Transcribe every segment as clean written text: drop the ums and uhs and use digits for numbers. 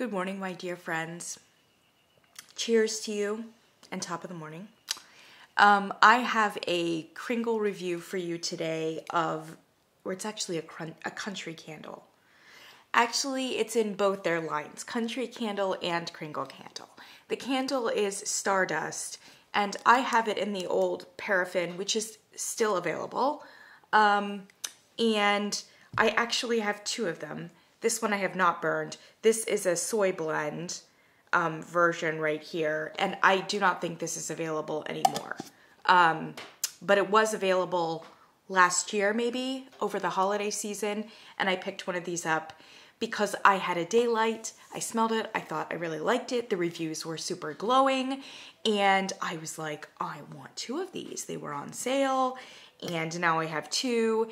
Good morning, my dear friends. Cheers to you and top of the morning. I have a Kringle review for you today where it's actually a country candle. Actually, it's in both their lines, country candle and Kringle candle. The candle is Stardust, and I have it in the old paraffin, which is still available. And I actually have two of them. This one I have not burned. This is a soy blend version right here, and I do not think this is available anymore. But it was available last year, maybe, over the holiday season, and I picked one of these up because I had a daylight. I smelled it. I thought I really liked it. The reviews were super glowing, and I was like, I want two of these. They were on sale, and now I have two.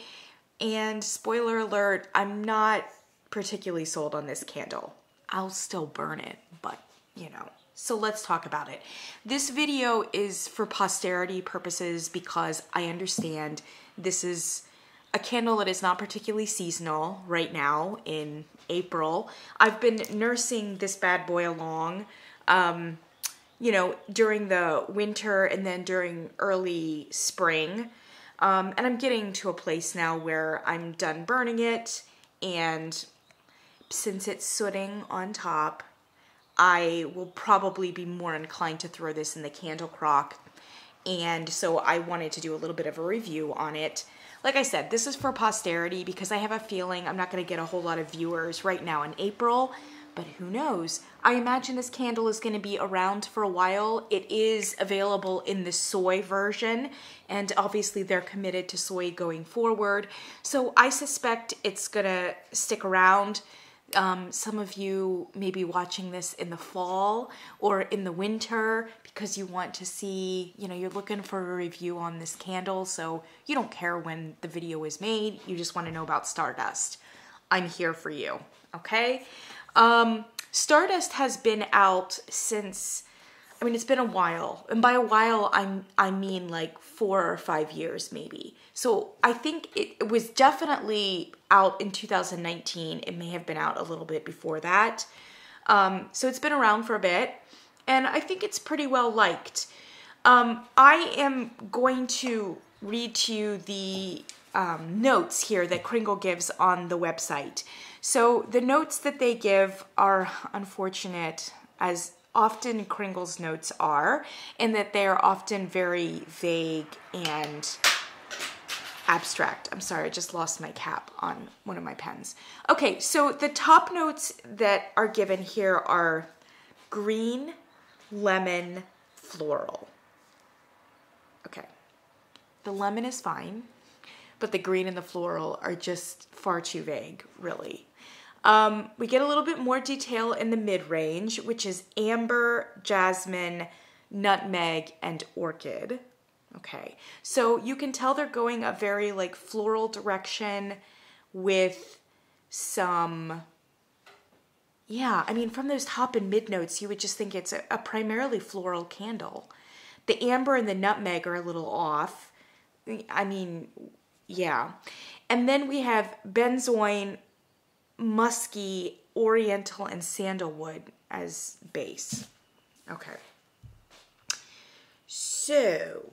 And spoiler alert, I'm not particularly sold on this candle. I'll still burn it, but you know. So let's talk about it. This video is for posterity purposes because I understand this is a candle that is not particularly seasonal right now in April. I've been nursing this bad boy along, during the winter and then during early spring. And I'm getting to a place now where I'm done burning it, and since it's sooting on top, I will probably be more inclined to throw this in the candle crock. And so I wanted to do a little bit of a review on it. Like I said, this is for posterity because I have a feeling I'm not going to get a whole lot of viewers right now in April, but who knows? I imagine this candle is going to be around for a while. It is available in the soy version, and obviously they're committed to soy going forward. So I suspect it's going to stick around. Some of you may be watching this in the fall or in the winter because you want to see, you're looking for a review on this candle, so you don't care when the video is made. You just want to know about Stardust. I'm here for you, okay? Stardust has been out since, it's been a while. And by a while, I mean like 4 or 5 years maybe. So I think it was definitely out in 2019. It may have been out a little bit before that. So it's been around for a bit, and I think it's pretty well liked. I am going to read to you the notes here that Kringle gives on the website. So the notes that they give are unfortunate, as often Kringle's notes are, in that they are often very vague and abstract. I'm sorry, I just lost my cap on one of my pens. Okay, so the top notes that are given here are green, lemon, floral. Okay, the lemon is fine, but the green and the floral are just far too vague, really. We get a little bit more detail in the mid-range, which is amber, jasmine, nutmeg, and orchid. Okay, so you can tell they're going a very floral direction with some, from those top and mid notes, you would just think it's a primarily floral candle. The amber and the nutmeg are a little off. Yeah. And then we have benzoin, musky, oriental, and sandalwood as base. Okay. So,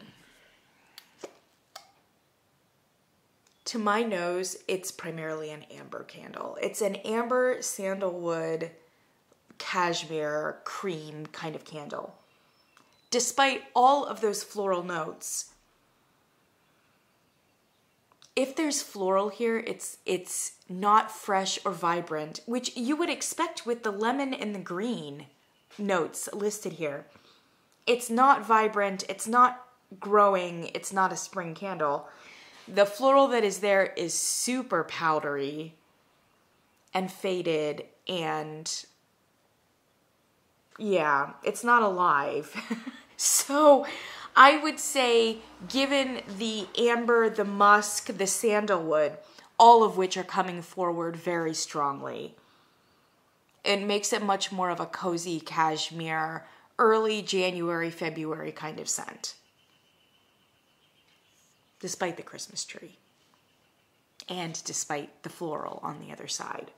to my nose, it's primarily an amber candle. It's an amber, sandalwood, cashmere, cream kind of candle. Despite all of those floral notes, if there's floral here, it's not fresh or vibrant, which you would expect with the lemon and the green notes listed here. It's not vibrant, it's not growing, it's not a spring candle. The floral that is there is super powdery and faded, and yeah, it's not alive. So I would say, given the amber, the musk, the sandalwood, all of which are coming forward very strongly, it makes it much more of a cozy cashmere, early January, February kind of scent. Despite the Christmas tree. And despite the floral on the other side.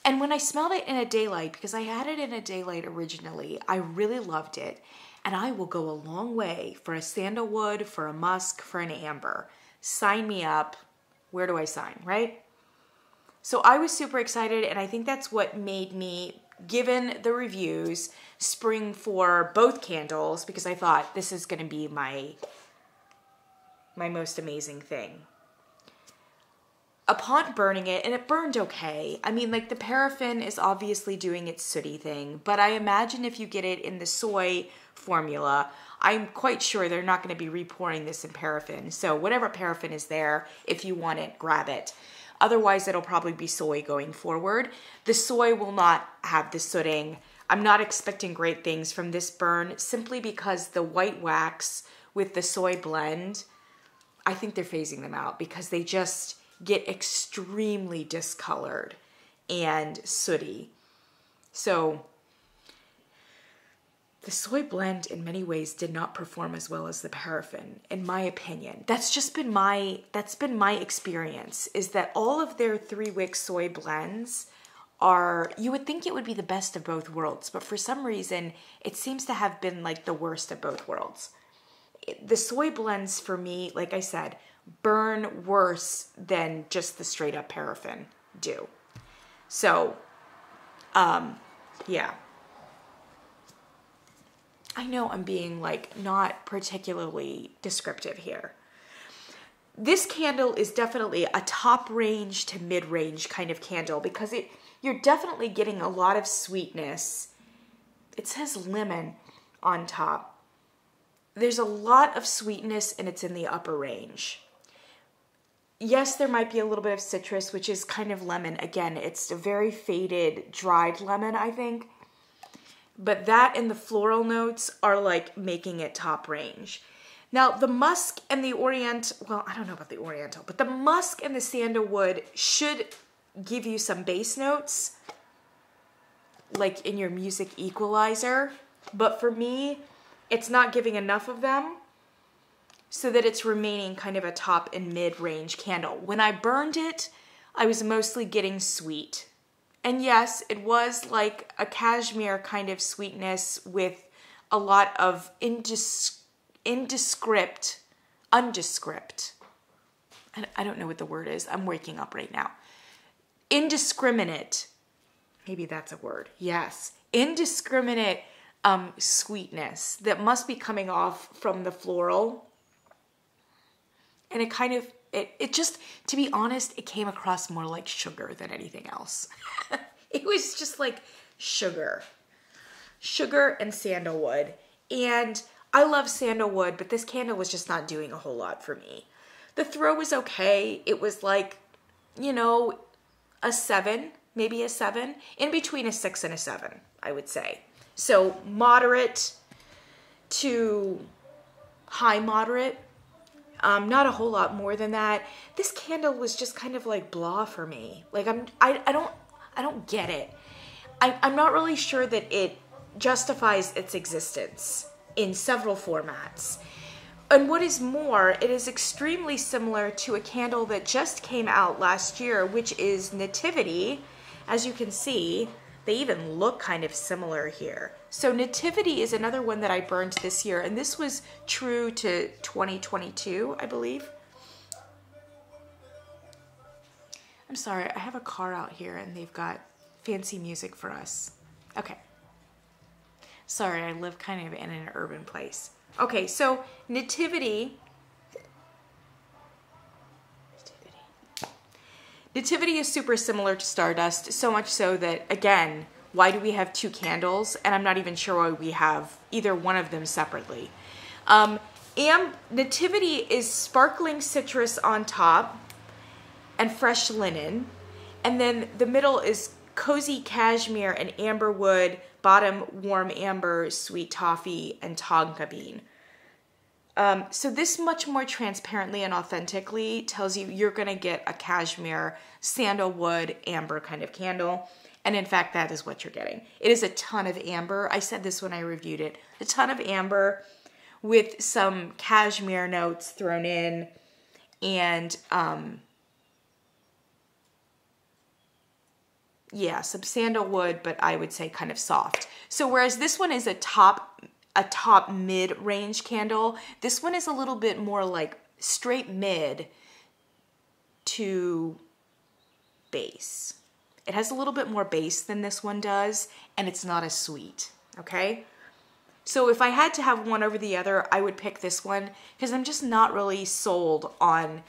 And when I smelled it in a daylight, because I had it in a daylight originally, I really loved it. And I will go a long way for a sandalwood, for a musk, for an amber. Sign me up. Where do I sign, right? So I was super excited, and I think that's what made me, given the reviews, spring for both candles, because I thought this is going to be my most amazing thing. Upon burning it, and it burned okay. I mean, like, the paraffin is obviously doing its sooty thing, but I imagine if you get it in the soy formula, I'm quite sure they're not going to be repouring this in paraffin. So whatever paraffin is there, if you want it, grab it. Otherwise, it'll probably be soy going forward. The soy will not have the sooting. I'm not expecting great things from this burn, simply because the white wax with the soy blend, I think they're phasing them out because they just get extremely discolored and sooty. So the soy blend in many ways did not perform as well as the paraffin, in my opinion. That's been my experience, is that all of their 3-wick soy blends are, you would think it would be the best of both worlds, but for some reason it seems to have been like the worst of both worlds. The soy blends for me, like I said, burn worse than just the straight up paraffin do. So, yeah. I know I'm being like not particularly descriptive here. This candle is definitely a top range to mid range kind of candle because you're definitely getting a lot of sweetness. It says lemon on top. There's a lot of sweetness and it's in the upper range. Yes, there might be a little bit of citrus, which is kind of lemon. Again, it's a very faded, dried lemon, I think. But that and the floral notes are like making it top range. Now, the musk and the oriental, well, I don't know about the oriental, but the musk and the sandalwood should give you some bass notes, like in your music equalizer. But for me, it's not giving enough of them so that it's remaining kind of a top and mid-range candle. When I burned it, I was mostly getting sweet. And yes, it was like a cashmere kind of sweetness with a lot of undescript. I don't know what the word is. I'm waking up right now. Indiscriminate. Maybe that's a word. Yes. Indiscriminate sweetness that must be coming off from the floral. And it kind of, it just, to be honest, it came across more like sugar than anything else. It was just like sugar and sandalwood. And I love sandalwood, but this candle was just not doing a whole lot for me. The throw was okay. It was like, you know, a 7, maybe a 7, in between a 6 and a 7, I would say. So moderate to high moderate. Not a whole lot more than that. This candle was just kind of like blah for me. Like I don't get it. I'm not really sure that it justifies its existence in several formats. And what is more, it is extremely similar to a candle that just came out last year, which is Nativity. As you can see, they even look kind of similar here. So Nativity is another one that I burned this year, and this was true to 2022, I believe. I'm sorry, I have a car out here and they've got fancy music for us. Okay. Sorry, I live kind of in an urban place. Okay, so Nativity is super similar to Stardust, so much so that, again, why do we have 2 candles? And I'm not even sure why we have either one of them separately. Nativity is sparkling citrus on top and fresh linen. And then the middle is cozy cashmere and amber wood, bottom warm amber, sweet toffee, and tonka bean. So this much more transparently and authentically tells you you're going to get a cashmere, sandalwood, amber kind of candle. And in fact, that is what you're getting. It is a ton of amber. I said this when I reviewed it. A ton of amber with some cashmere notes thrown in. And yeah, some sandalwood, but I would say kind of soft. So whereas this one is a top mid-range candle, this one is a little bit more like straight mid to base. It has a little bit more base than this one does, and it's not as sweet, okay? So if I had to have one over the other, I would pick this one because I'm just not really sold on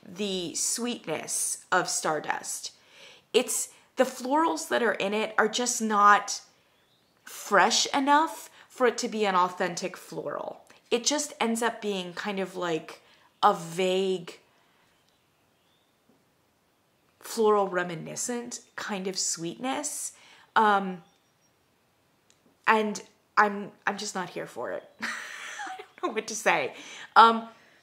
the sweetness of Stardust. It's the florals that are in it are just not fresh enough for it to be an authentic floral. It just ends up being kind of like a vague floral reminiscent kind of sweetness. And I'm just not here for it. I don't know what to say.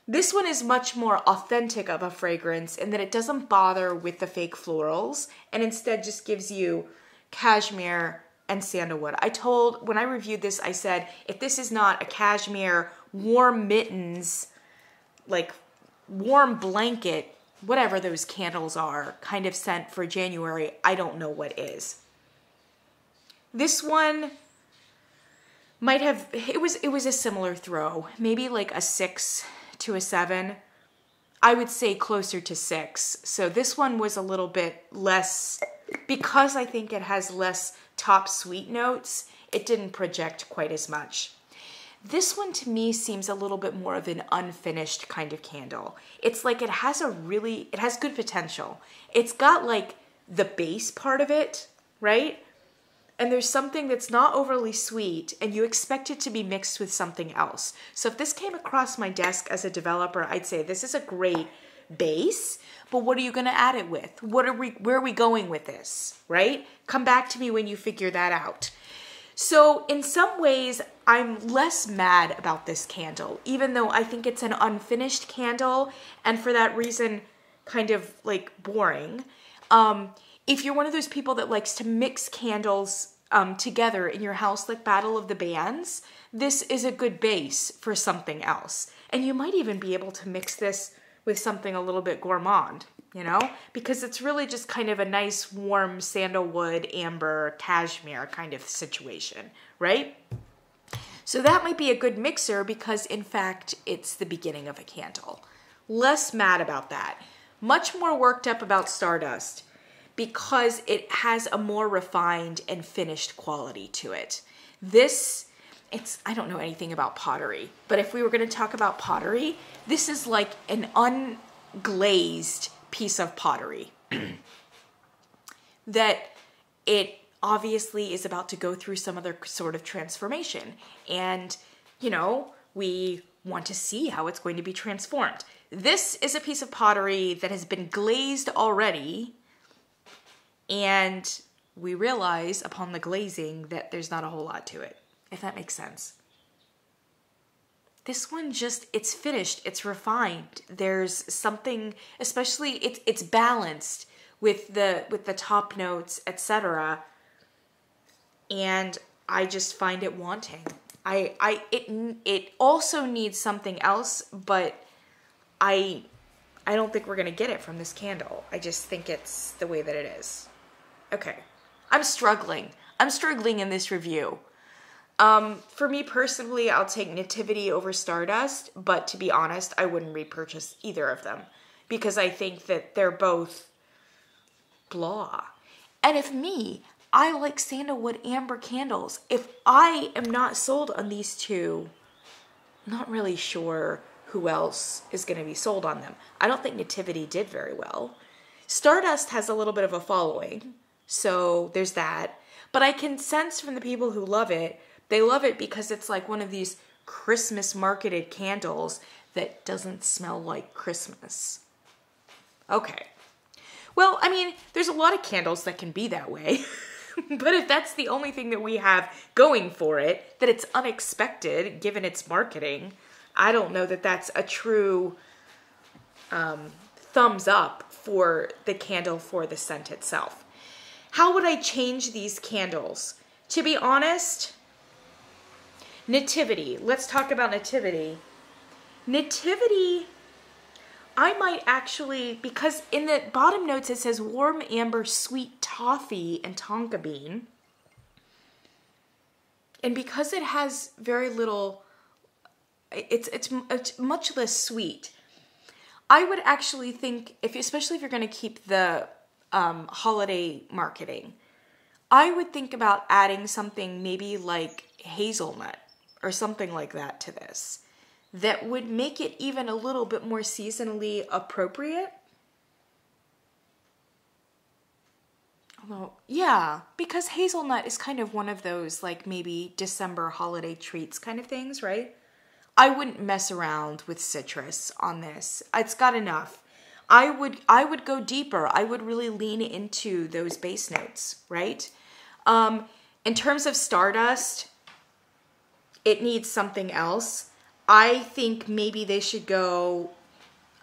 This one is much more authentic of a fragrance in that it doesn't bother with the fake florals and instead just gives you cashmere and sandalwood. When I reviewed this, I said, if this is not a cashmere, warm mittens, like warm blanket, whatever those candles are, kind of scent for January, I don't know what is. This one might have, it was a similar throw, maybe like a 6 to a 7. I would say closer to 6. So this one was a little bit less, because I think it has less top sweet notes, it didn't project quite as much. This one to me seems a little bit more of an unfinished kind of candle. It's like it has good potential. It's got like the base part of it, right? And there's something that's not overly sweet and you expect it to be mixed with something else. So if this came across my desk as a developer, I'd say this is a great base, but what are you going to add it with? Where are we going with this, right? Come back to me when you figure that out. So in some ways, I'm less mad about this candle, even though I think it's an unfinished candle and for that reason, kind of like boring. If you're one of those people that likes to mix candles together in your house like Battle of the Bands, this is a good base for something else. And you might even be able to mix this with something a little bit gourmand, you know? Because it's really just kind of a nice warm sandalwood, amber, cashmere kind of situation, right? So that might be a good mixer because in fact, it's the beginning of a candle. Less mad about that. Much more worked up about Stardust, because it has a more refined and finished quality to it. I don't know anything about pottery, but if we were gonna talk about pottery, this is like an unglazed piece of pottery that it obviously is about to go through some other sort of transformation. And, you know, we want to see how it's going to be transformed. This is a piece of pottery that has been glazed already, and we realize upon the glazing that there's not a whole lot to it, if that makes sense. This one it's finished, it's refined. There's something, especially it's balanced with the top notes, etc. And I just find it wanting. It also needs something else, but I don't think we're gonna get it from this candle. I just think it's the way that it is. Okay, I'm struggling in this review. For me personally, I'll take Nativity over Stardust, but to be honest, I wouldn't repurchase either of them because I think that they're both blah. And I like sandalwood amber candles. If I am not sold on these two, I'm not really sure who else is going to be sold on them. I don't think Nativity did very well. Stardust has a little bit of a following, so there's that. But I can sense from the people who love it, they love it because it's like one of these Christmas marketed candles that doesn't smell like Christmas. Okay. Well, I mean, there's a lot of candles that can be that way. But if that's the only thing that we have going for it, that it's unexpected given its marketing, I don't know that that's a true thumbs up for the candle for the scent itself. How would I change these candles? To be honest, Nativity. Let's talk about Nativity. Nativity, I might actually, because in the bottom notes it says warm amber, sweet toffee, and tonka bean. And because it has very little, it's much less sweet. I would actually think, especially if you're going to keep the holiday marketing, I would think about adding something maybe like hazelnut or something like that to this. That would make it even a little bit more seasonally appropriate. Although, yeah, because hazelnut is kind of one of those like maybe December holiday treats kind of things, right? I wouldn't mess around with citrus on this. It's got enough. I would go deeper. I would really lean into those base notes, right? In terms of Stardust, it needs something else. I think maybe they should go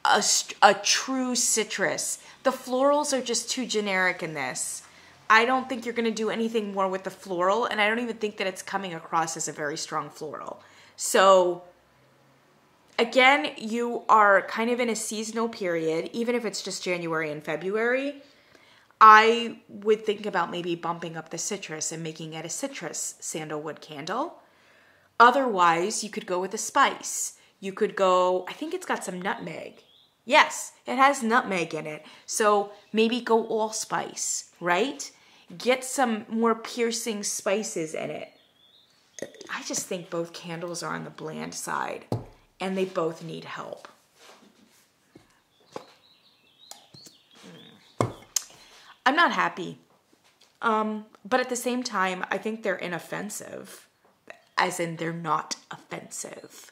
a true citrus. The florals are just too generic in this. I don't think you're going to do anything more with the floral, and I don't even think that it's coming across as a very strong floral. So, again, you are kind of in a seasonal period, even if it's just January and February. I would think about maybe bumping up the citrus and making it a citrus sandalwood candle. Otherwise, you could go with a spice. You could go, I think it's got some nutmeg. Yes, it has nutmeg in it. So maybe go allspice, right? Get some more piercing spices in it. I just think both candles are on the bland side, and they both need help. I'm not happy. But at the same time, I think they're inoffensive. As in, they're not offensive.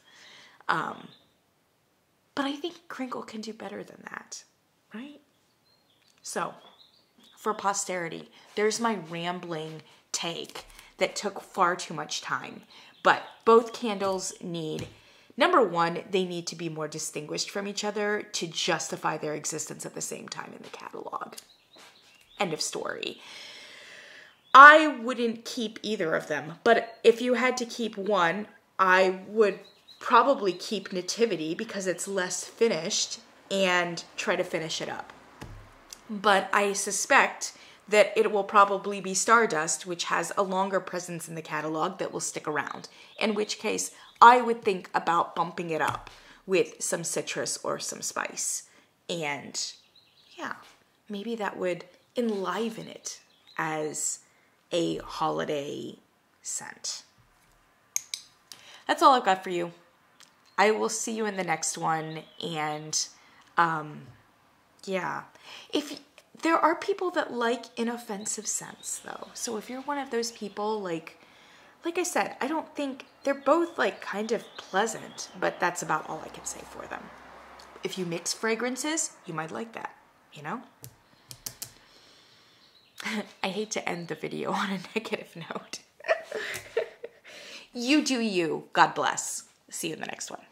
But I think Kringle can do better than that, right? So, for posterity, there's my rambling take that took far too much time. But both candles need, number one, they need to be more distinguished from each other to justify their existence at the same time in the catalog. End of story. I wouldn't keep either of them, but if you had to keep one, I would probably keep Nativity because it's less finished and try to finish it up. But I suspect that it will probably be Stardust, which has a longer presence in the catalog that will stick around, in which case I would think about bumping it up with some citrus or some spice. And yeah, maybe that would enliven it as a holiday scent. That's all I've got for you. I will see you in the next one. And yeah, if there are people that like inoffensive scents though. So if you're one of those people, like I said, I don't think they're both like kind of pleasant, but that's about all I can say for them. If you mix fragrances, you might like that, you know? I hate to end the video on a negative note. You do you. God bless. See you in the next one.